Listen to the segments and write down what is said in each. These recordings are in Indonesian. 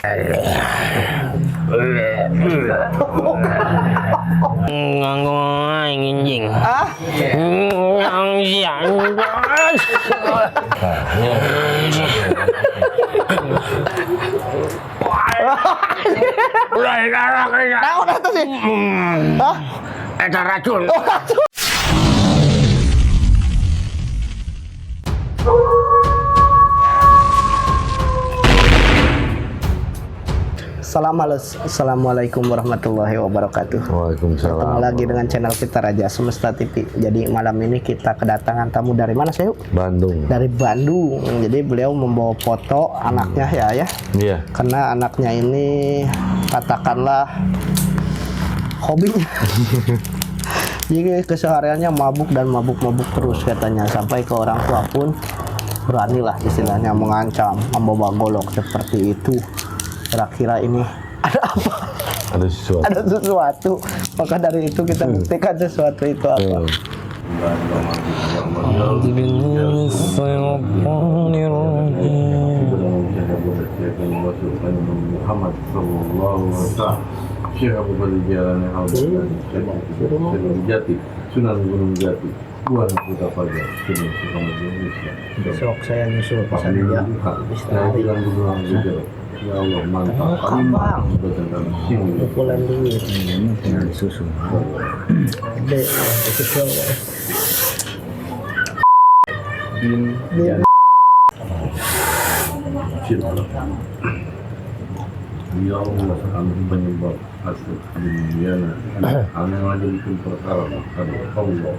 Nganggo anjing. Ah? Naon eta sih? Hah? Eta racun. Oh, racun. Assalamualaikum warahmatullahi wabarakatuh. Waalaikumsalam. Ketemu lagi dengan channel kita Raja Semesta TV. Jadi malam ini kita kedatangan tamu dari mana sih? Bandung. Dari Bandung. Jadi beliau membawa foto anaknya ya. Iya. Karena anaknya ini katakanlah hobinya. Jadi kesehariannya mabuk dan mabuk terus katanya, sampai ke orang tua pun beranilah istilahnya mengancam membawa golok seperti itu. Kira-kira ini ada apa? Ada sesuatu. Ada sesuatu. Maka dari itu kita buktikan sesuatu itu apa. Sunan Gunung Jati, Buana Kota Fajar, Besok saya nyusul pesan dia. Ya Allah, mantap. Kabang. Pukulan duit. Susu. Gede. Itu Bin. Ya Allah, kami penyebab asal dunia. Kami menjadi perkara Allah.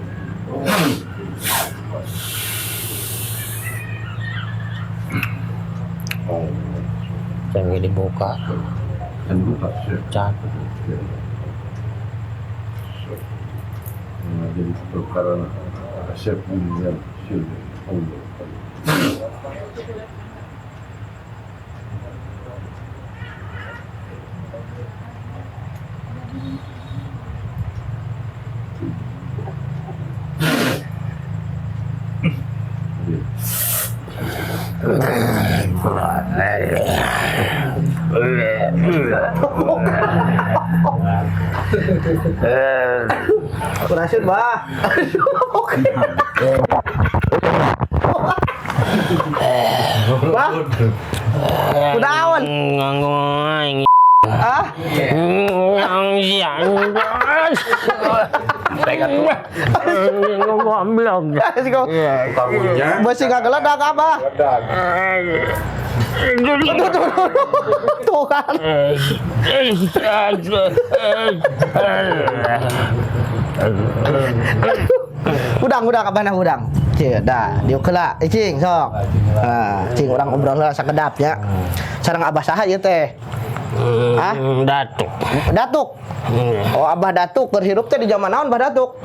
Jangan dibuka. Dan buka Can. menjadi perkara asyik dunia. Allah. berhasil, Bah. Bah. Udah awan. Nganggo anjing. Ah? Besi nggak geledak apa? Tuh kan. Udang abah udang. Cih, dah, diuk heula, cing sok. Nah, cing urang ngobrol heula sakedap nya. Sareng abah saha ieu teh? Ah? Datuk. Datuk. Oh, abah datuk berhirup teh di zaman naon Abah datuk?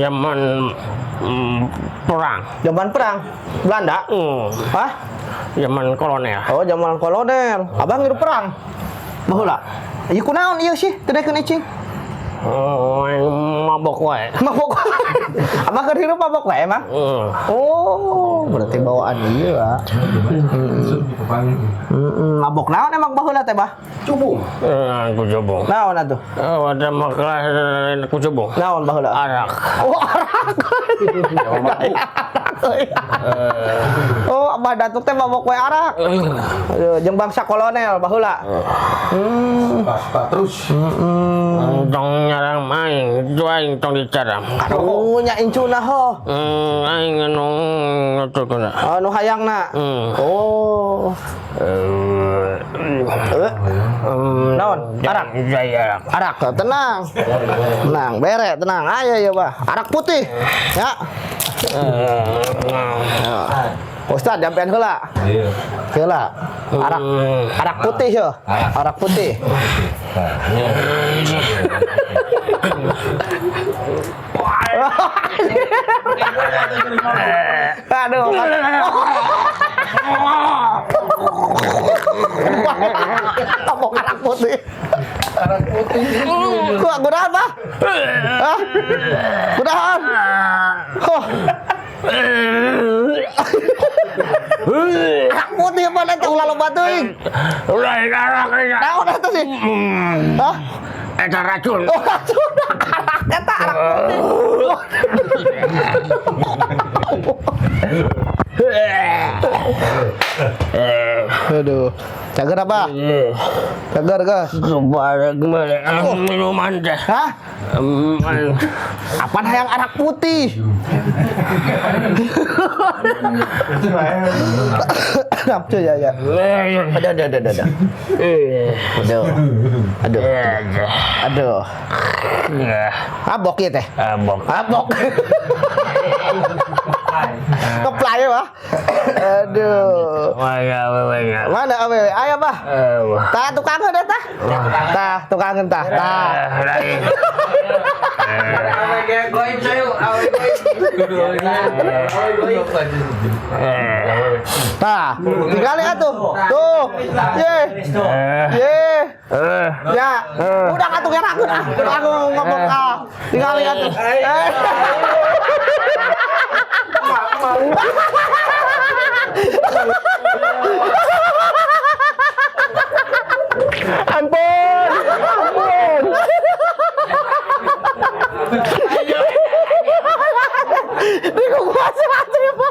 Zaman perang. Zaman perang Belanda. Hah? Zaman kolonel. Oh, zaman kolonel. Abang ngirup perang. Baheula. Ieu kunaon ieu sih? Tedekeun cing. Oh, mabok wae. Mabok. Abang keur hirup mabok wae emang? Oh, berarti bawaan ieu ah. Mabok naon emang baheula teh, Bah? Cubung. Aku jobong. Naon atuh? Oh, ada makalah aku jobong. Naon baheula? Arak. Oh, arak. Oh, Abah datuk teh mabok wae arak. Jeung bangsa kolonel baheula. Terus. Tong nyarang main, itu aing tong dicaram. Oh, nya incuna ho. Aing anu ngaturkeun. Anu hayangna. Oh. Naon? Arak. Jaya arak. Arak, tenang. Tenang, bere, tenang. Aya ya, Bah. Arak putih. Ya. Ustaz, jampean heula. Iya. Heula. Arak putih yo. Arak putih. Aduh. Tabok arak putih. Arak putih. Kudahan, Bah? Hah? Kudahan? Oh. Arak putih apa eta ulah loba teuing. Ulah arak eta. Naon eta sih? Hah? Eta racun. Oh, racun. Eta arak putih. Aduh. Cager apa? Cager, Gas. Kebarek minuman teh. Hah? Apaan hayang arak putih? Nafsu ya. Aduh. Abok ya teh. Abok. Keplay ya, aduh. Mana awewe? Ayo, Bah. Tah tukangeun eta. Tah tukangeun tah. Tah. Tah, tinggali atuh. Tuh. Ye. Ya. Udah atuh gerakkeun ah. Aku ngomong ah. Tinggali atuh. Ampun. Ini kok kuasa terima.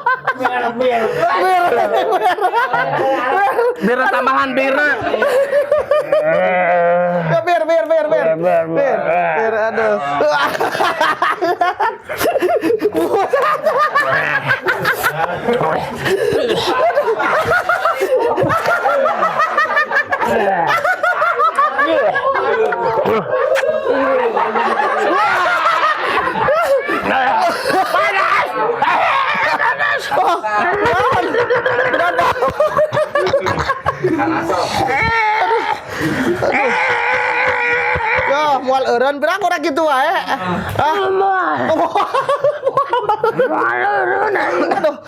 Biar tambahan birna. Biar aduh. Yo, mual eureun pirang urang kitu wae. Aduh,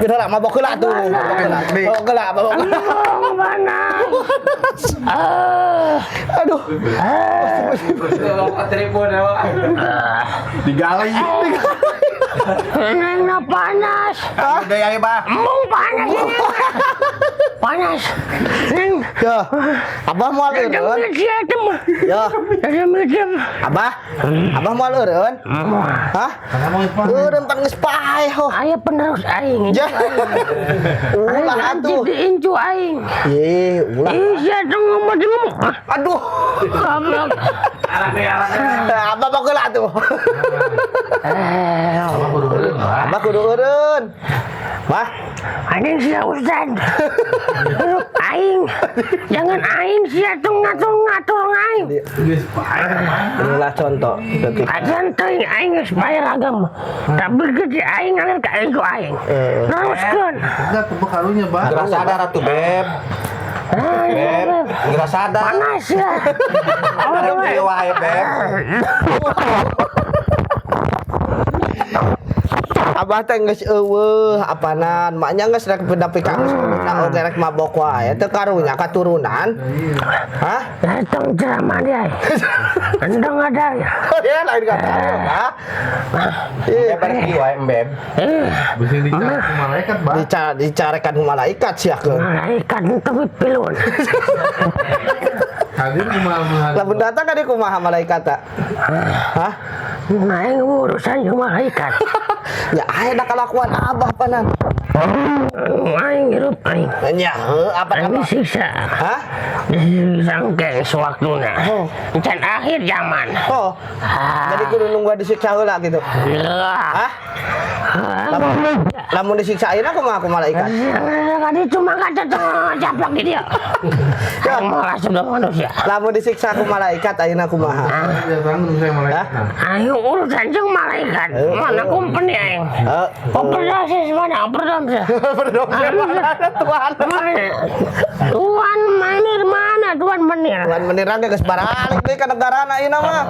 biar mabok heula tuh. Mabok heula. Aduh. Digali. Nengna panas. Udah ya, Pak. Mung panas. Panas. Neng. Ya. Abah moal eureun. Ya. Abah moal eureun. Hah? Eureun pan geus paeh ho. Aya penerus aing. Ya. Ulah atuh. Diincu aing. Ye, ulah. Iya dong ngomong. Aduh. Goblok. Abah bageula atuh. Abah kudu eureun. Bah, Aing sia Ustaz. Aing. Jangan aing sia tung ngatur aing. inilah contoh. Ajan teuing aing geus bayar agama. Tapi gede aing ngalir ka ego aing. Teruskeun. Enggak tepuk karunya, Pak. Gerak sadar atuh, Beb. Beb, gerak sadar. Panas ya. Aduh, ieu wae, Beb. Abah teh geus eueuh apanan, maknya geus rek pendapi ka geus oge rek mabok wae teu karunya katurunan. Hah? Datang ceramah dia. Endang ada ya. Ya lain kata, Pak. Beb balik ieu wae, Beb. Bisa dicari ke malaikat, Pak. Dicarekan ku malaikat siakeun. Malaikat itu pilun. Hadir kumaha. Lamun datang ka di kumaha malaikat ta? Hah? Aing urusan jeung malaikat. Ya aya da kalakuan Abah panan. Aing hirup aing. Nya heuh apa Aing disiksa. Hah? Disangke sewaktuna. Oh. Can akhir zaman. Oh. Jadi kudu nunggu disiksa heula gitu. Hah? Lamun disiksa ayeuna kumaha ku malaikat? Kali cuma kata japlak di dia. Ya. Malah sudah manusia. Lamun disiksa ku malaikat ayeuna kumaha? Ya tanggung saya malaikat. Ayo urusan jeung malaikat. Mana company aing? Operasi mana? Berdomsa. Berdosa mana Tuhan? Tuan Menir mana? Tuan Menir. Tuhan Menir ge geus baralik deui ka negarana ayeuna mah.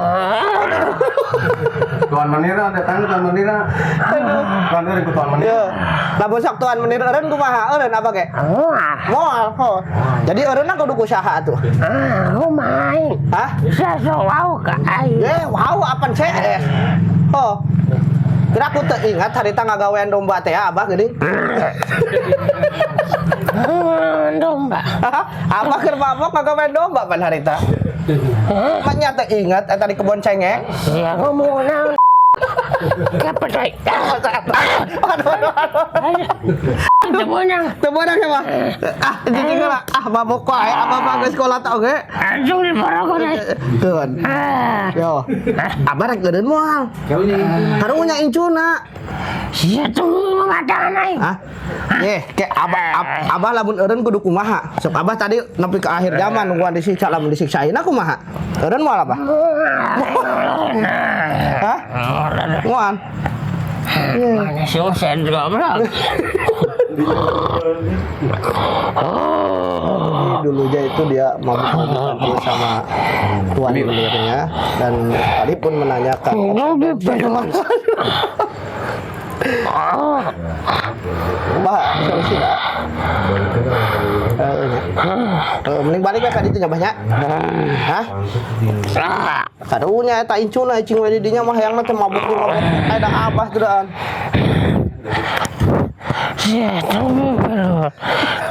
Tuan Manira datang Tuan Manira. Tuan Manira ikut Tuan Manira. Ya. Lamun sok Tuhan Menir eureun kumaha? Eureun apa ge? Moal. Oh. Jadi eureunna kudu kusaha atuh. Main. Hah? Saya wow ka aing. Ye, wow apan CS. Oh. Kira aku teu ingat harita ngagawean domba teh abah geuning. Domba. Abah keur mabok ngagawean domba pan harita. Maknya teu ingat eta di kebon cengeng. Ya ngomong naon. Kapan baik? Temenang. Temenang ya, Bang. Jadi lah. Mabok wae, abah mah geus sekolah tau ge. Anjung di barang deh. Keun. Yo. Abah rek geudeun moal. Harunya incuna. Sia tunggu madangan aing. Hah? Ke abah lamun eureun kudu kumaha? Sok abah tadi nepi ke akhir zaman nungguan disiksa lamun disiksain kumaha? Eureun moal abah? Hah? Moal. Mana sih saya goblok. Dulu aja itu dia mabuk sama tuan ulirnya dan tadi pun menanyakan Mbak, solusi dah. Mending balik ke kadi itu nyabahnya. Hah? Karunya eta incuna cing we di dinya mah hayangna teh mabuk ada abah teuan. Sia tunggu baru.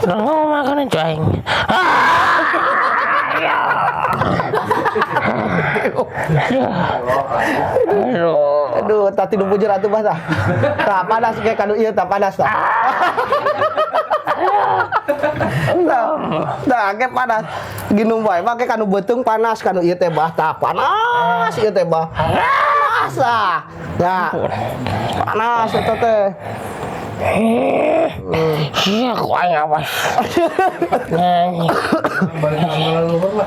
Nongol makan itu aing. Aduh, tati nu bujur atuh bah tah. Tah panas ge kanu ieu tah panas tah. Tah ge panas. Ginung bae make kanu beuteung panas kanu ieu teh bah tah panas ieu teh bah. Panas ah. Ya. Panas eta teh. Iya, kok aing awas.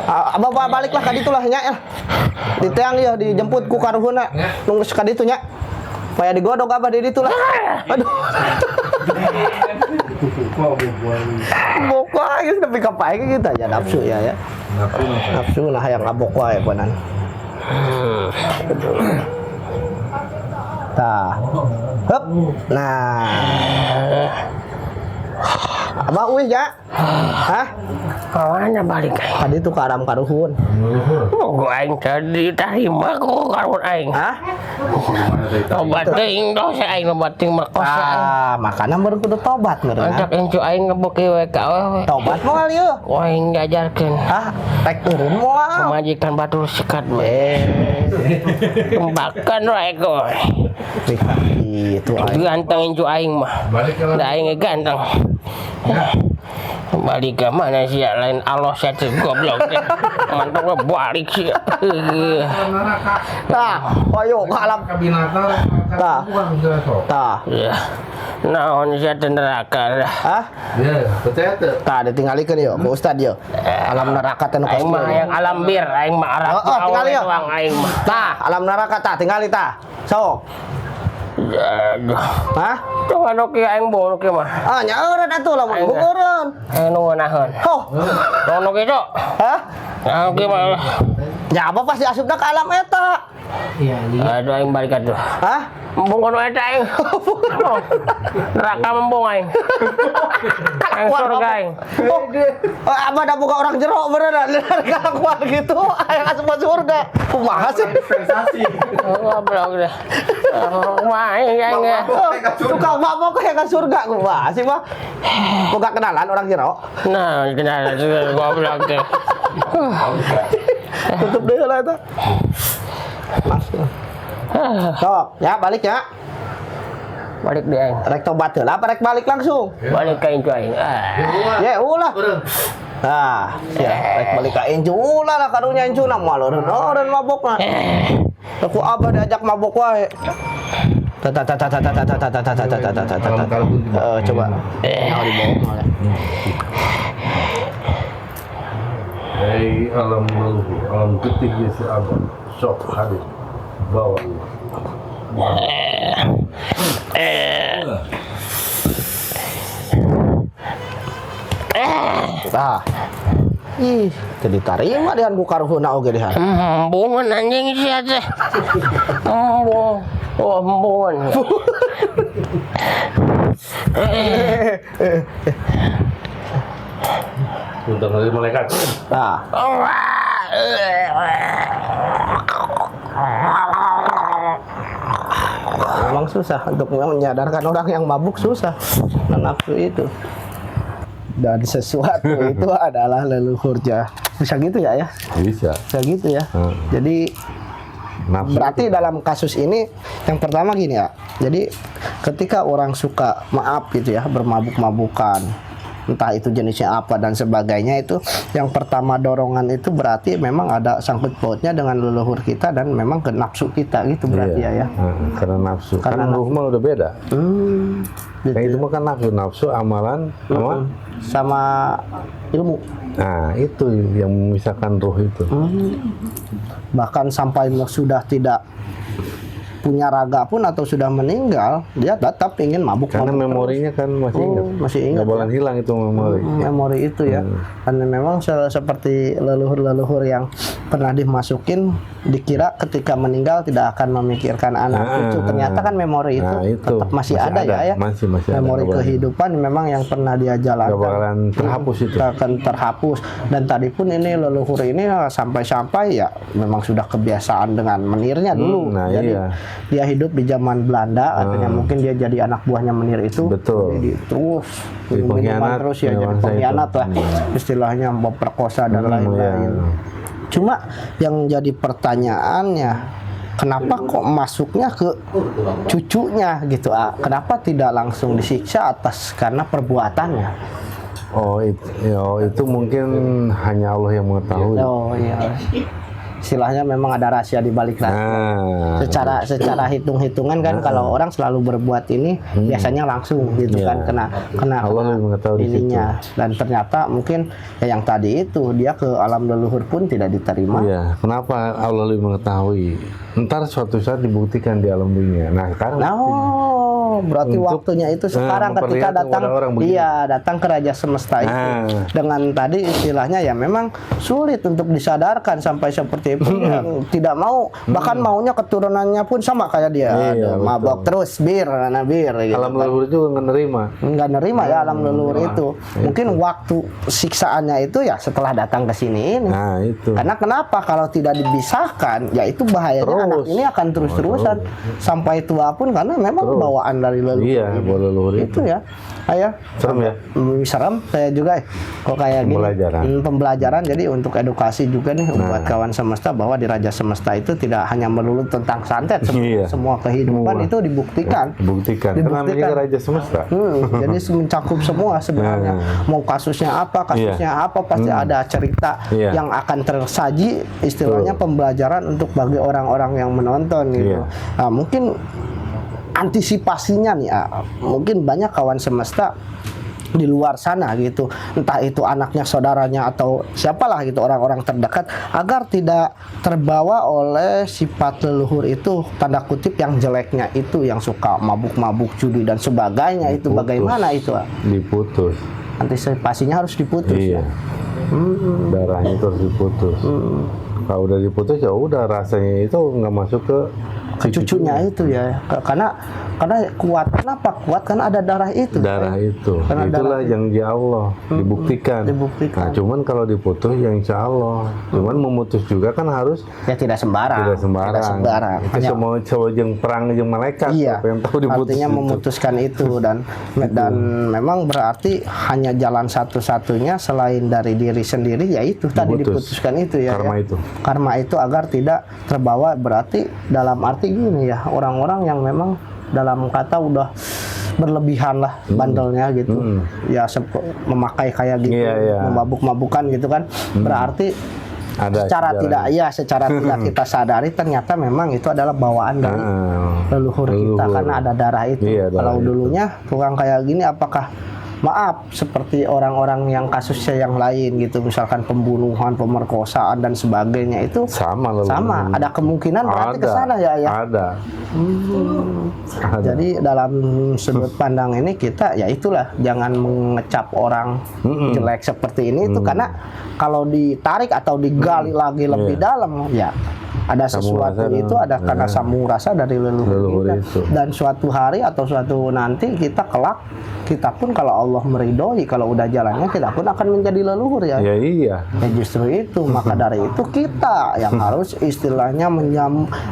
Abah baliklah ka ditu lah nya ya. Di teang ya dijemput ku karuhuna. Nunggu ka ditu nya. Paya digodog abah di ditu lah. Aduh. Bok wae geus nepi ka pae kita ya nafsu ya. Nafsu lah hayang abok wae ponan. Tah. Hup. Nah. Abah uih ya? Hah? Kawannya balik aing. Tadi tuh karam karuhun. Gua aing tadi tarima kok karuhun aing. Hah? Tobat teuing dosa aing loba teuing merkosa. Makana baru kudu tobat meureun. Antak encu aing ngeboki we ka awewe. Tobat moal ieu. Ku aing diajarkeun. Hah? Rek eureun moal. Pemajikan batur sikat mah. Tembakan wae kowe. Itu aing. Ganteng encu aing mah. Da aing ganteng. Balik ke mana sih ya lain Allah saya tuh goblok deh. Mantap balik sih. Tah, ayo ke alam Kabinator. Tah. Tah. Ya. Naon sia teh neraka dah. Hah? Ya, percaya tuh. Tah ditinggalikeun yeuh ku ustad yeuh. Alam neraka teh nu Aing mah yang alam bir, aing mah arah tinggali yeuh. doang aing mah. Tah, alam neraka tah tingali tah. Sok. Hah? Tuh anu kieu aing boh kieu mah. Ah, nya eureun atuh lamun eureun. Aing nu ngeunaheun. Hoh. Anu kieu, Cok. Hah? Anu kieu mah. Ya apa pas diasupna ke alam eta? Aduh aing balik atuh. Hah? Embung kono eta aing. Neraka membung aing. Aing surga aing. Oh, abah da boga orang jero beneran neraka kuat gitu. Aya asup surga. Kumaha sih? Sensasi. Goblok dah. Wah, aing ya. Tukang mabok kayak ke surga kumaha sih mah? Boga kenalan orang jero. Nah, kenal goblok teh. Tutup deui lah eta. Sok, ya balik ya. Balik deh aing. Rek tobat heula apa rek balik langsung? Balik ka incu aing. Ya ulah. Nah, ya rek balik ka incu ulah lah karunya incu na moal eureun mabok mah. Aku abah diajak mabok wae. Coba. Nah, dibawa malah. Hei alam maluku, alam ketiknya si abang, sok hadir, bawa. Tah. Ih, jadi tarima dengan ku karuhuna oge dehan. Embungan anjing sia teh. Embung. Oh, embungan. Untuk dari malaikat. Tah. Emang memang susah untuk menyadarkan orang yang mabuk, susah. Nafsu itu. Dan sesuatu itu adalah leluhurnya. Bisa gitu ya? Bisa. Bisa gitu ya. Jadi Nafsu berarti dalam kasus ini yang pertama gini ya. Jadi ketika orang suka maaf gitu ya, bermabuk-mabukan, entah itu jenisnya apa dan sebagainya, itu yang pertama dorongan itu berarti memang ada sangkut pautnya dengan leluhur kita dan memang ke nafsu kita gitu berarti ya. Karena nafsu. Karena Kan ruh mah udah beda. Gitu. Yang itu mah kan nafsu, amalan, Sama ilmu. Nah, itu yang memisahkan ruh itu. Bahkan sampai sudah tidak punya raga pun atau sudah meninggal, dia tetap ingin mabuk. Karena memorinya kan masih ingat. Masih ingat. Nggak boleh hilang itu memori. Memori itu ya. Karena memang seperti leluhur-leluhur yang pernah dimasukin, dikira ketika meninggal tidak akan memikirkan anak cucu. Ternyata kan memori itu, tetap masih ada ya. Masih memori ada. Kehidupan memang yang pernah dia jalankan. Nggak bakalan terhapus itu. Akan terhapus. Dan tadi pun ini leluhur ini sampai-sampai ya memang sudah kebiasaan dengan menirnya dulu. Jadi dia hidup di zaman Belanda, katanya mungkin dia jadi anak buahnya menir itu. Betul. Jadi terus minuman terus ya, jadi pengkhianat lah istilahnya, memperkosa dan lain-lain. Cuma yang jadi pertanyaannya, kenapa kok masuknya ke cucunya gitu? Kenapa tidak langsung disiksa atas karena perbuatannya? Itu mungkin hanya Allah yang mengetahui. Oh iya. Istilahnya memang ada rahasia di balik rahasia. Secara hitung-hitungan kan kalau orang selalu berbuat ini biasanya langsung gitu kan kena Allah lebih mengetahui ininya. Dan ternyata mungkin yang tadi itu dia ke alam leluhur pun tidak diterima. Iya, kenapa Allah lebih mengetahui? Ntar suatu saat dibuktikan di alam dunia. Nah, sekarang berarti waktunya itu sekarang ketika datang ke Raja Semesta itu. Dengan tadi istilahnya ya memang sulit untuk disadarkan sampai seperti itu. Tidak mau, bahkan maunya keturunannya pun sama kayak dia. Mabok terus bir gitu. Alam leluhur juga nggak nerima ya alam leluhur itu. Mungkin waktu siksaannya itu ya setelah datang ke sini ini. Itu. Karena kenapa kalau tidak dipisahkan, ya itu bahayanya anak ini akan terus-terusan sampai tua pun, karena memang bawaan dari leluhur itu ya. Ayah serem ya? Serem saya juga kok kayak gini. Pembelajaran. Jadi untuk edukasi juga nih buat kawan semesta, bahwa di Raja Semesta itu tidak hanya melulu tentang santet, semua kehidupan itu dibuktikan. Karena namanya Raja Semesta. Jadi mencakup semua sebenarnya. Mau kasusnya apa pasti ada cerita yang akan tersaji, istilahnya pembelajaran untuk bagi orang-orang yang menonton gitu. Nah, mungkin antisipasinya nih, mungkin banyak kawan semesta di luar sana gitu, entah itu anaknya, saudaranya, atau siapalah gitu, orang-orang terdekat, agar tidak terbawa oleh sifat leluhur itu, tanda kutip yang jeleknya itu, yang suka mabuk-mabuk, judi dan sebagainya. Itu bagaimana itu? Diputus. Antisipasinya harus diputus. Iya. Darahnya itu harus diputus. Kalau udah diputus ya udah, rasanya itu nggak masuk ke cucunya itu ya. Karena kuat. Kenapa kuat? Karena ada darah itu. Karena itulah yang di Allah dibuktikan. Nah, cuman kalau diputus ya insya Allah. Cuman memutus juga kan harus ya tidak sembarang. Itu semua yang perang yang malaikat. Iya. Yang tahu diputus. Artinya memutuskan itu dan memang berarti hanya jalan satu-satunya selain dari diri sendiri, yaitu tadi diputuskan itu ya. Karma itu agar tidak terbawa, berarti dalam arti gini ya, orang-orang yang memang dalam kata udah berlebihan lah bandelnya gitu. Ya memakai kayak gitu, memabuk-mabukan gitu kan. Berarti secara tidak kita sadari ternyata memang itu adalah bawaan dari leluhur kita, karena ada darah itu. Kalau dulunya tukang kayak gini, apakah seperti orang-orang yang kasusnya yang lain gitu, misalkan pembunuhan, pemerkosaan dan sebagainya, itu sama. Ada kemungkinan berarti ke sana ya. Ada. Jadi dalam sudut pandang ini kita ya itulah, jangan mengecap orang jelek seperti ini itu, karena kalau ditarik atau digali lagi lebih dalam ya ada sesuatu itu, ada karena sambung rasa dari leluhur kita. Dan suatu hari atau suatu nanti kita kelak kita pun kalau Allah meridhoi, kalau udah jalannya kita pun akan menjadi leluhur ya. Ya iya. Ya justru itu, maka dari itu kita yang harus istilahnya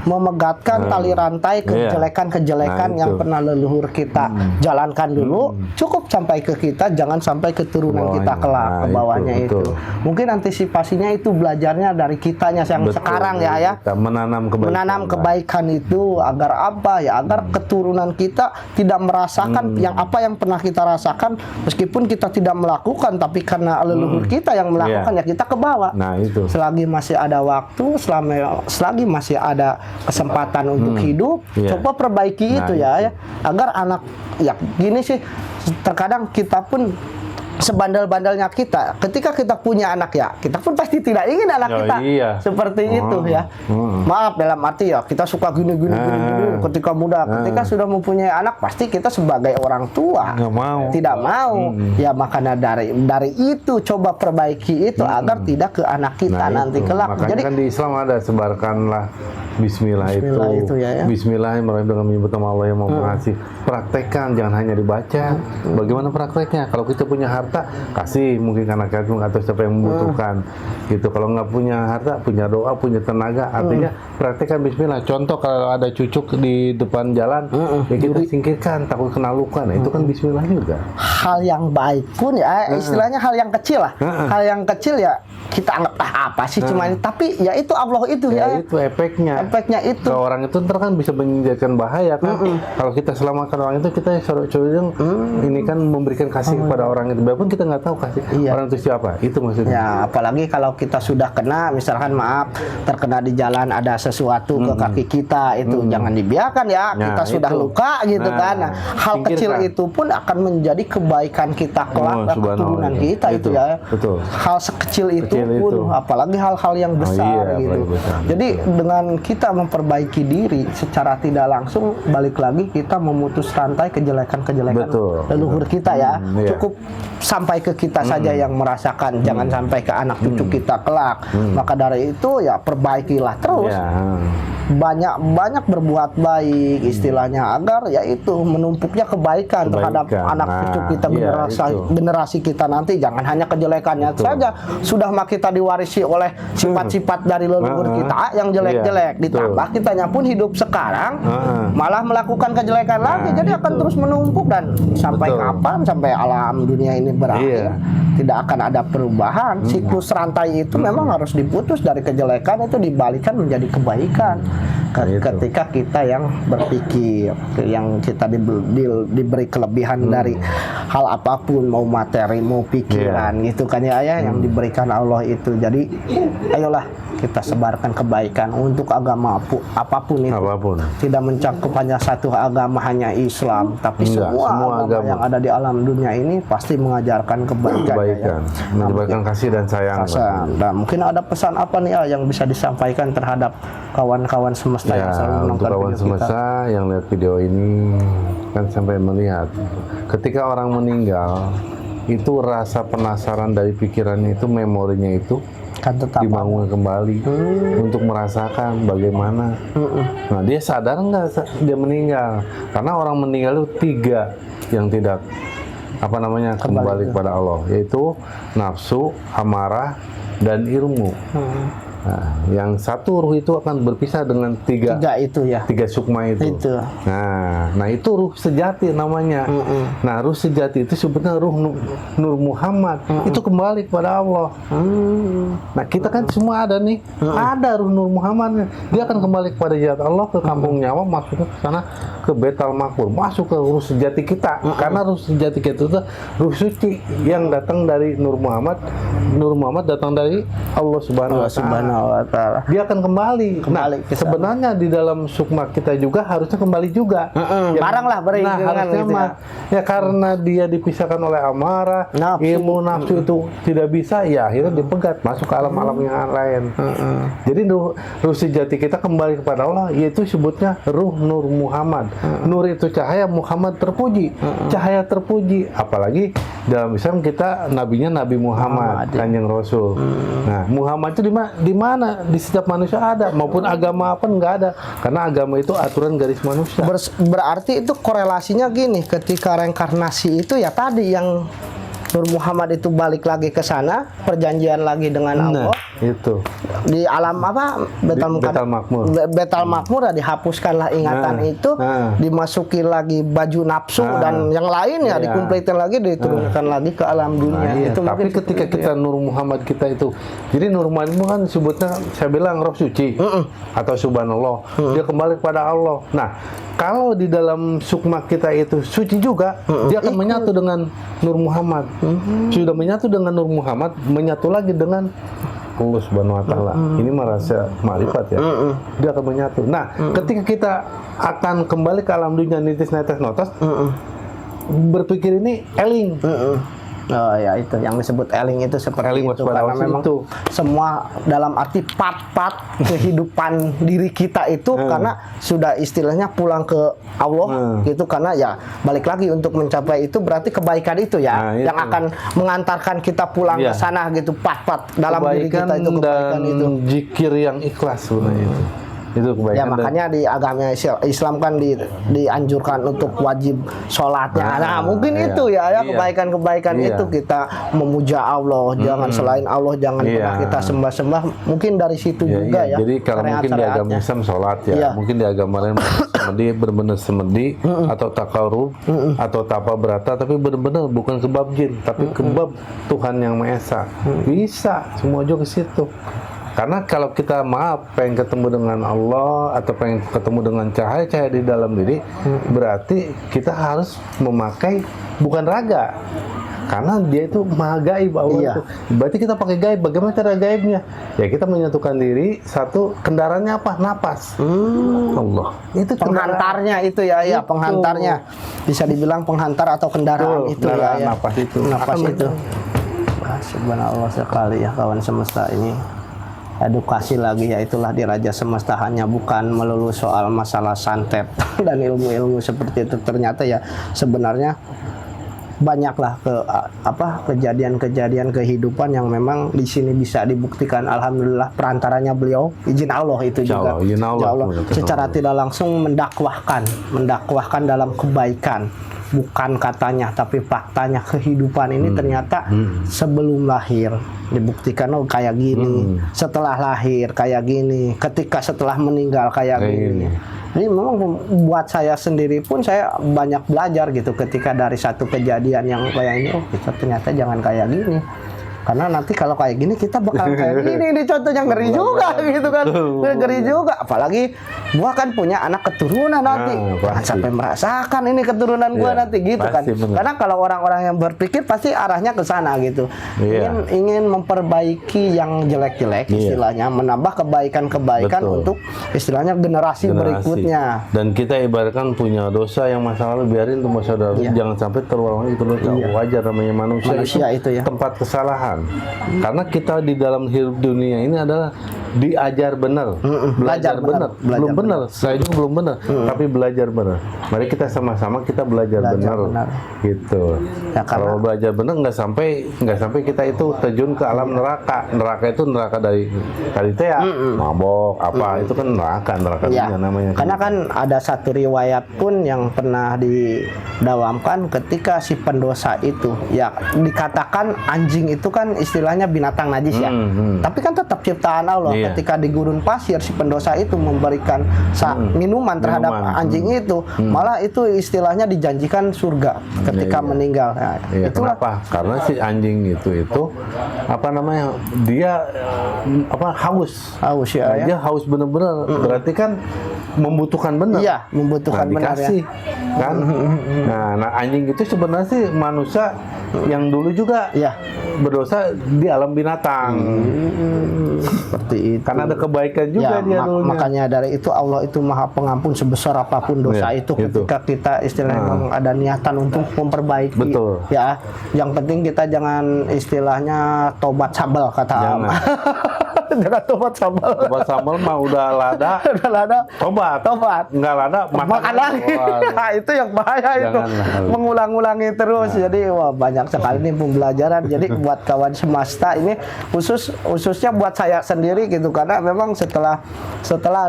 memegatkan tali rantai kejelekan-kejelekan Nah, yang itu. pernah leluhur kita jalankan dulu, cukup sampai ke kita, jangan sampai keturunan kita kelak Nah, ke bawahnya itu, itu. betul. Mungkin antisipasinya itu belajarnya dari kitanya yang Betul, sekarang ya. kita menanam kebaikan. Menanam kebaikan itu agar apa ya? Agar keturunan kita tidak merasakan yang apa yang pernah kita rasakan, meskipun kita tidak melakukan, tapi karena leluhur kita yang melakukan ya kita ke bawah. Nah, itu. Selagi masih ada waktu, selagi masih ada kesempatan untuk hidup, Iya. coba perbaiki Nah, itu ya, agar anak ya gini sih, terkadang kita pun sebandel-bandelnya kita, ketika kita punya anak ya, kita pun pasti tidak ingin anak Oh, kita iya. seperti itu ya. Maaf dalam arti ya, kita suka gini ketika muda, ketika sudah mempunyai anak pasti kita sebagai orang tua Nggak mau. tidak mau. Ya makanya dari itu coba perbaiki itu agar tidak ke anak kita Nah, nanti itu. kelak. Makanya Jadi kan di Islam ada sebarkanlah Bismillah, Bismillah itu ya. Bismillahirrahmanirrahim dengan menyebut nama Allah yang Maha Pengasih. Praktekkan, jangan hanya dibaca. Bagaimana prakteknya? Kalau kita punya harta, kasih mungkin anak yatim atau siapa yang membutuhkan. Gitu. Kalau nggak punya harta, punya doa, punya tenaga, artinya praktekkan Bismillah. Contoh kalau ada cucuk di depan jalan, ya kita singkirkan, takut kena luka. Nah, itu kan Bismillah juga. hal yang baik pun ya, istilahnya hal yang kecil lah. Hal yang kecil ya kita anggap apa sih cuma ini, tapi ya itu Allah itu Ya, ya. itu efeknya. Efeknya itu. Kalau orang itu ntar kan bisa menjadikan bahaya kan. Kalau kita selamatkan orang itu, kita coba ini kan memberikan kasih kepada orang itu. Biarpun kita nggak tahu kasih orang itu siapa. Itu maksudnya. Ya, apalagi kalau kita sudah kena, misalkan maaf, terkena di jalan ada sesuatu ke kaki kita, itu jangan dibiarkan ya. Nah, Kita sudah itu. luka gitu Nah, kan. Nah, hal kecil singkirkan. itu pun akan menjadi kebaikan kita kelak, Subhanallah, keturunan kita itu Itu. ya. Betul. Hal sekecil itu Kecil pun, itu. apalagi hal-hal yang besar iya, gitu. apalagi besar. Jadi dengan kita memperbaiki diri secara tidak langsung, balik lagi kita memutus rantai kejelekan-kejelekan Betul. leluhur kita ya. Iya. Cukup sampai ke kita saja yang merasakan, jangan sampai ke anak cucu kita kelak. Maka dari itu ya perbaikilah terus. Ya. Banyak berbuat baik istilahnya, agar yaitu menumpuknya kebaikan terhadap anak Nah, cucu kita, iya, generasi kita nanti. Jangan hanya kejelekannya saja, sudah mah kita diwarisi oleh sifat-sifat dari leluhur kita yang jelek-jelek, Iya, ditambah kitanya pun hidup sekarang malah melakukan kejelekan lagi, jadi akan itu. terus menumpuk dan sampai Betul. kapan, sampai alam dunia ini berakhir, Iya. tidak akan ada perubahan. Siklus rantai itu memang harus diputus, dari kejelekan itu dibalikan menjadi kebaikan. Itu. Ketika kita yang berpikir, yang kita diberi kelebihan dari hal apapun, mau materi, mau pikiran, gitu kan ya, yang diberikan Allah itu. Jadi ayolah kita sebarkan kebaikan untuk agama apapun itu. Apapun. Tidak mencakup hanya satu agama, hanya Islam, tapi Enggak, semua semua agama agama yang ada di alam dunia ini pasti mengajarkan kebaikan. Kebaikan. Menyebarkan kasih dan sayang. Dan mungkin ada pesan apa nih yang bisa disampaikan terhadap kawan-kawan semesta Ya, yang selalu untuk menonton kawan video kita? semesta yang lihat video ini kan sampai melihat ketika orang meninggal itu rasa penasaran dari pikirannya itu, memorinya itu Kan tetap dibangun kembali untuk merasakan bagaimana. Nah, dia sadar nggak dia meninggal? Karena orang meninggal itu 3 yang tidak kembali kepada Allah, yaitu nafsu, amarah, dan ilmu. Nah, yang satu ruh itu akan berpisah dengan 3 itu ya. 3 sukma itu. Nah itu ruh sejati namanya. Nah, ruh sejati itu sebetulnya ruh Nur Muhammad. Itu kembali kepada Allah. Nah, kita kan semua ada nih. Ada ruh Nur Muhammad. Dia akan kembali kepada zat Allah, ke kampung nyawa, masuk ke sana, ke Betal Makmur, masuk ke ruh sejati kita. Karena ruh sejati kita itu ruh suci yang datang dari Nur Muhammad. Nur Muhammad datang dari Allah Subhanahu wa Ta'ala. Dia akan kembali. Nah, sebenarnya di dalam sukma kita juga harusnya kembali juga. Barang lah harusnya gitu ya karena dia dipisahkan oleh amarah, ilmu, nafsu itu tidak bisa, ya akhirnya dipegat masuk ke alam-alam yang lain. Jadi ruh sejati kita kembali kepada Allah, yaitu sebutnya ruh Nur Muhammad. Nur itu cahaya, Muhammad terpuji. Cahaya terpuji, apalagi dalam Islam kita nabinya Nabi Muhammad, Kanjeng Rasul. Nah, Muhammad itu di mana? Di setiap manusia ada, maupun agama apa nggak ada. Karena agama itu aturan garis manusia. Berarti itu korelasinya gini, ketika reinkarnasi itu ya tadi yang Nur Muhammad itu balik lagi ke sana, perjanjian lagi dengan Allah. Itu. Di alam apa? Betal Makmur. Betal Makmur, dihapuskanlah ingatan itu, dimasuki lagi baju nafsu dan yang lain ya, dikumpulkan lagi, diturunkan lagi ke alam dunia. Itu tapi ketika kita Nur Muhammad kita itu, jadi Nur Muhammad itu kan sebutnya, saya bilang roh suci atau subhanallah, dia kembali kepada Allah. Nah, kalau di dalam sukma kita itu suci juga, dia akan menyatu dengan Nur Muhammad. Sudah menyatu dengan Nur Muhammad, menyatu lagi dengan Allah Subhanahu wa Ta'ala. Ini merasa ma'rifat ya. Dia akan menyatu. Nah, ketika kita akan kembali ke alam dunia nitis netes notos, berpikir ini eling. Oh ya, itu yang disebut eling itu seperti Eling itu, karena memang itu. semua dalam arti part-part kehidupan diri kita itu karena sudah istilahnya pulang ke Allah gitu, karena ya balik lagi untuk mencapai itu berarti kebaikan itu ya yang akan mengantarkan kita pulang ke sana gitu, part-part dalam diri kita itu, kebaikan dan itu. zikir yang ikhlas sebenarnya itu kebaikan. Ya makanya di agama Islam kan dianjurkan untuk wajib sholatnya. Nah mungkin itu ya kebaikan-kebaikan itu, kita memuja Allah, jangan selain Allah, jangan pernah kita sembah-sembah. Mungkin dari situ juga ya. Jadi kalau mungkin di agama Islam sholat ya, mungkin di agama lain semedi, benar-benar semedi atau takarub atau tapa berata, tapi benar-benar bukan kebab jin, tapi kebab Tuhan yang Maha Esa. Bisa semua juga ke situ. Karena kalau kita pengen ketemu dengan Allah atau pengen ketemu dengan cahaya-cahaya di dalam diri, berarti kita harus memakai bukan raga. Karena dia itu maha gaib, Allah itu. Berarti kita pakai gaib. Bagaimana cara gaibnya? Ya kita menyatukan diri, satu kendaraannya apa? Napas. Allah. Itu penghantarnya itu ya, penghantarnya. Bisa dibilang penghantar atau kendaraan itu ya. Napas itu. Napas itu. Subhanallah sekali ya kawan semesta ini. Edukasi lagi ya, itulah di Raja Semesta, hanya bukan melulu soal masalah santet dan ilmu-ilmu seperti itu. Ternyata ya sebenarnya banyaklah kejadian-kejadian kehidupan yang memang di sini bisa dibuktikan. Alhamdulillah perantaranya beliau, izin Allah itu juga. Allah secara tidak langsung mendakwahkan dalam kebaikan. Bukan katanya tapi faktanya, kehidupan ini ternyata sebelum lahir dibuktikan kayak gini, setelah lahir kayak gini, ketika setelah meninggal kayak gini. Jadi memang buat saya sendiri pun saya banyak belajar gitu ketika dari satu kejadian yang kayak ini, kita ternyata jangan kayak gini. Karena nanti kalau kayak gini kita bakal kayak gini, ini contohnya ngeri juga gitu kan. Ngeri juga, apalagi gua kan punya anak keturunan nanti. Sampai merasakan ini keturunan gua nanti gitu kan. Karena kalau orang-orang yang berpikir pasti arahnya ke sana gitu. Ingin memperbaiki yang jelek-jelek istilahnya, menambah kebaikan-kebaikan untuk istilahnya generasi berikutnya. Dan kita ibaratkan punya dosa yang masa lalu, biarin itu masa lalu, jangan sampai terulang itu dosa. Wajar namanya manusia itu ya. Tempat kesalahan. Karena kita di dalam hidup dunia ini adalah diajar benar, belajar benar. Belum benar, saya juga belum benar, tapi belajar benar. Mari kita sama-sama kita belajar benar. Gitu. Ya, kalau belajar benar nggak sampai kita itu terjun ke alam neraka. Neraka itu neraka dari tea, mabok, apa itu kan neraka dunia namanya. Karena kan ada satu riwayat pun yang pernah didawamkan ketika si pendosa itu ya dikatakan anjing itu kan istilahnya binatang najis ya. Tapi kan tetap ciptaan Allah. Ketika di gurun pasir si pendosa itu memberikan minuman terhadap anjing itu, malah itu istilahnya dijanjikan surga ketika meninggal. Nah, kenapa? Karena si anjing itu apa namanya? Dia haus ya. Dia haus benar-benar. Berarti kan membutuhkan benar. Iya, membutuhkan benar ya. Kan? Nah, anjing itu sebenarnya sih manusia yang dulu juga berdosa di alam binatang. Seperti itu. Karena ada kebaikan juga dia dulunya. Makanya dari itu Allah itu Maha Pengampun sebesar apapun dosa itu ketika kita istilahnya ada niatan untuk memperbaiki. Betul. Ya, yang penting kita jangan istilahnya tobat sabel kata Allah. Jangan tobat sambal. Tobat sambal mah udah lada. Udah lada. Tobat. Nggak lada, Makan lagi. Nah, itu yang bahaya itu. Janganlah. Mengulang-ulangi terus. Jadi wah banyak sekali nih pembelajaran. Jadi buat kawan semesta ini khususnya buat saya sendiri gitu, karena memang setelah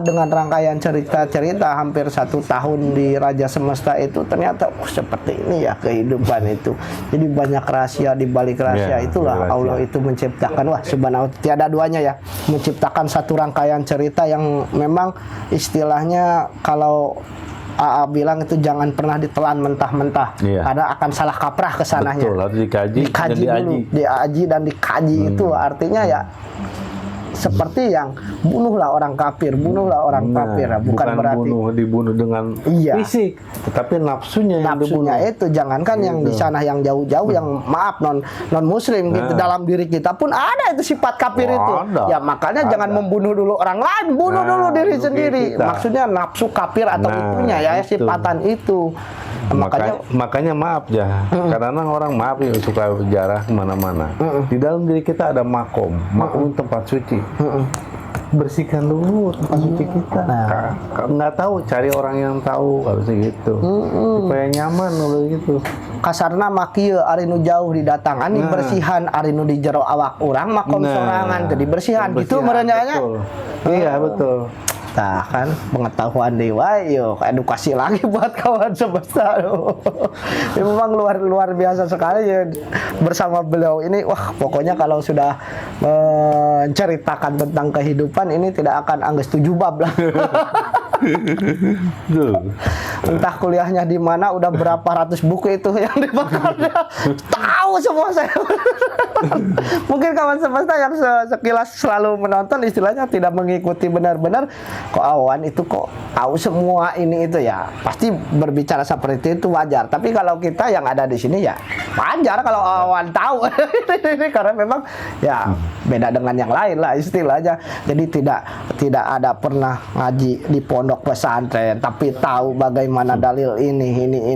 dengan rangkaian cerita-cerita hampir 1 tahun di Raja Semesta itu ternyata seperti ini ya kehidupan itu. Jadi banyak rahasia di balik rahasia itulah rahasia. Allah itu menciptakan, wah subhanahu tiada duanya ya, menciptakan satu rangkaian cerita yang memang istilahnya kalau AA bilang itu jangan pernah ditelan mentah-mentah, karena akan salah kaprah kesananya. Betul, harus dikaji dan dulu, diaji dan dikaji. Itu artinya ya seperti yang bunuhlah orang kafir, kafir, bukan berarti dibunuh dengan fisik, tetapi nafsunya itu jangankan yang di sana yang jauh-jauh yang maaf non muslim gitu, dalam diri kita pun ada itu sifat kafir itu. Ya makanya jangan membunuh dulu orang lain, bunuh dulu diri sendiri. Maksudnya nafsu kafir atau itunya ya sifatan itu. Makanya maaf ya, kadang-kadang orang maaf ya suka berjarah kemana-mana. Di dalam diri kita ada makom tempat suci. Bersihkan dulu tempat suci kita. Nggak tahu, cari orang yang tahu, harusnya gitu. Supaya nyaman dulu gitu. Kasarna makieu ari nu jauh didatangan bersihan ari nu di jero awak urang makom sorangan jadi bersihan gitu merenanya. Iya betul. Nah kan pengetahuan dewa yuk edukasi lagi buat kawan semesta. Ini memang luar biasa sekali ya bersama beliau ini. Wah pokoknya kalau sudah menceritakan tentang kehidupan ini tidak akan angges 7 bab lah. Entah kuliahnya di mana, udah berapa ratus buku itu yang dibakarnya. Tahu semua saya. Mungkin kawan semesta yang sekilas selalu menonton istilahnya tidak mengikuti benar-benar, kok awan itu kok tahu semua ini itu ya. Pasti berbicara seperti itu wajar. Tapi kalau kita yang ada di sini ya wajar kalau awan tahu. Ini karena memang ya beda dengan yang lain lah istilahnya. Jadi tidak ada pernah ngaji di pondok pesantren tapi tahu bagaimana dalil ini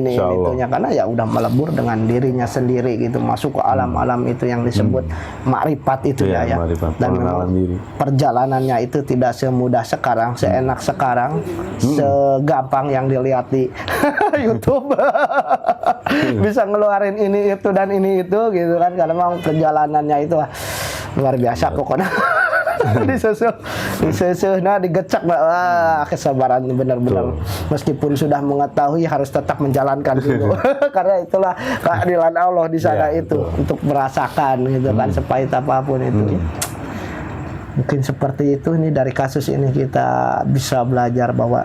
itunya, karena ya udah melebur dengan dirinya sendiri gitu, masuk ke alam-alam itu yang disebut makrifat itu ya. Dan perjalanannya itu tidak semudah sekarang, seenak sekarang, segampang yang dilihat di YouTube. Bisa ngeluarin ini itu dan ini itu gitu kan, karena memang perjalanannya itu luar biasa pokoknya. Disusuh, nah digecek, kesabaran benar-benar. Meskipun sudah mengetahui harus tetap menjalankan dulu. Karena itulah keadilan Allah di sana itu untuk merasakan gitu kan, sepahit apapun itu. Mungkin seperti itu. Ini dari kasus ini kita bisa belajar bahwa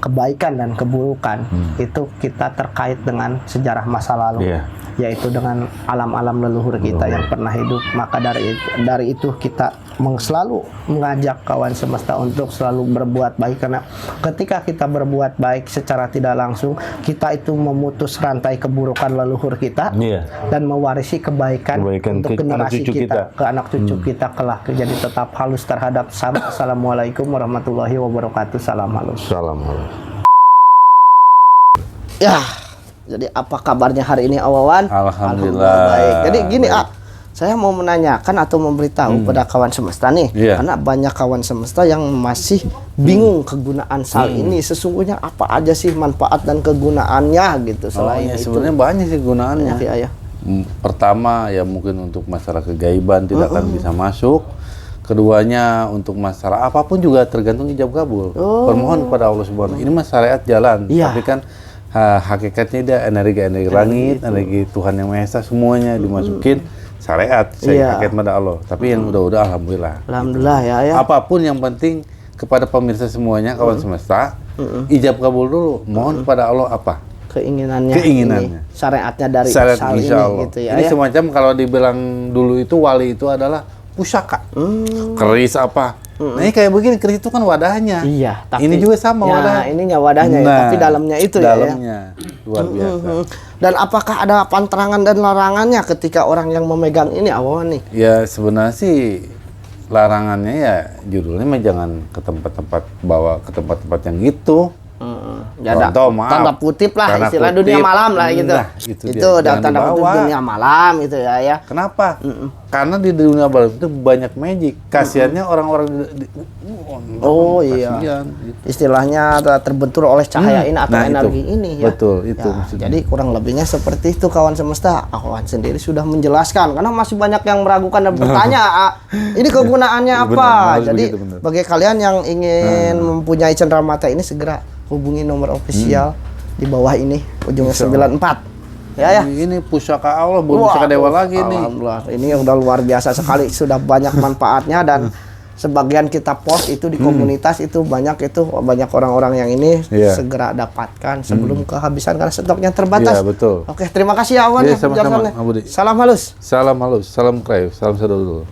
kebaikan dan keburukan itu kita terkait dengan sejarah masa lalu. Yaitu dengan alam-alam leluhur kita yang pernah hidup. Maka dari itu kita selalu mengajak kawan semesta untuk selalu berbuat baik, karena ketika kita berbuat baik secara tidak langsung kita itu memutus rantai keburukan leluhur kita dan mewarisi kebaikan untuk generasi kita, ke anak cucu kita kelak. Jadi tetap halus terhadap sahabat. Assalamualaikum warahmatullahi wabarakatuh. Salam halus. Salam halus. Ya, jadi apa kabarnya hari ini Awawan? Alhamdulillah baik. Jadi gini saya mau menanyakan atau memberitahu pada kawan semesta nih, karena banyak kawan semesta yang masih bingung kegunaan sal ini. Sesungguhnya apa aja sih manfaat dan kegunaannya gitu selain itu? Sebenarnya banyak sih gunaannya. Pertama ya mungkin untuk masalah kegaiban tidak akan bisa masuk. Keduanya untuk masalah apapun juga tergantung ijab kabul. Permohon kepada Allah Subhanahu. Ini mas syariat jalan, tapi kan hakikatnya dia energi langit, energi Tuhan Yang Maha Esa, semuanya dimasukin syariat. Saya hakikat pada Allah. Tapi yang udah alhamdulillah. Alhamdulillah ya. Apapun yang penting kepada pemirsa semuanya, kawan semesta, ijab kabul dulu. Mohon kepada Allah apa? Keinginannya. Ini, syariatnya dari syariat sal insya Allah. Gitu ya. Ini semacam kalau dibilang dulu itu wali itu adalah pusaka. Keris apa? Nah ini kayak begini, keris itu kan wadahnya. Iya. Tapi, ini juga sama wadahnya. Ininya wadahnya tapi dalamnya itu dalamnya, luar biasa. Dan apakah ada pantangan dan larangannya ketika orang yang memegang ini Awawan nih? Ya sebenarnya sih larangannya ya judulnya mah jangan ke tempat-tempat, bawa ke tempat-tempat yang gitu. Ya ada Contoh, maaf. tanda kutip lah, Tanda istilah kutip. dunia malam lah gitu. Nah, itu dia. Itu ada Jangan tanda kutip dibawa. dunia malam gitu ya. Kenapa? Karena di dunia malam itu banyak magic. Kasiannya orang-orang Oh iya. kasihan, gitu. Istilahnya terbentur oleh cahaya ini atau Nah, itu. energi ini ya. Betul, itu Ya, maksudnya. jadi kurang lebihnya seperti itu kawan semesta. Kawan sendiri sudah menjelaskan karena masih banyak yang meragukan dan bertanya, ini kegunaannya apa? Benar, harus Jadi begitu, benar. bagi kalian yang ingin mempunyai cenderamata ini segera hubungi nomor official di bawah ini ujungnya 94. Ya. Ini pusaka Allah, bukan pusaka dewa lagi nih. Alhamdulillah, ini udah luar biasa sekali, sudah banyak manfaatnya dan sebagian kita post itu di komunitas itu banyak orang-orang yang ini Iya. segera dapatkan sebelum kehabisan karena stoknya terbatas. Iya, betul. Oke, terima kasih ya Awan Iya, ya sama-sama, penjelasannya. Abu Di. Salam halus. Salam halus, salam krew, salam sadulur.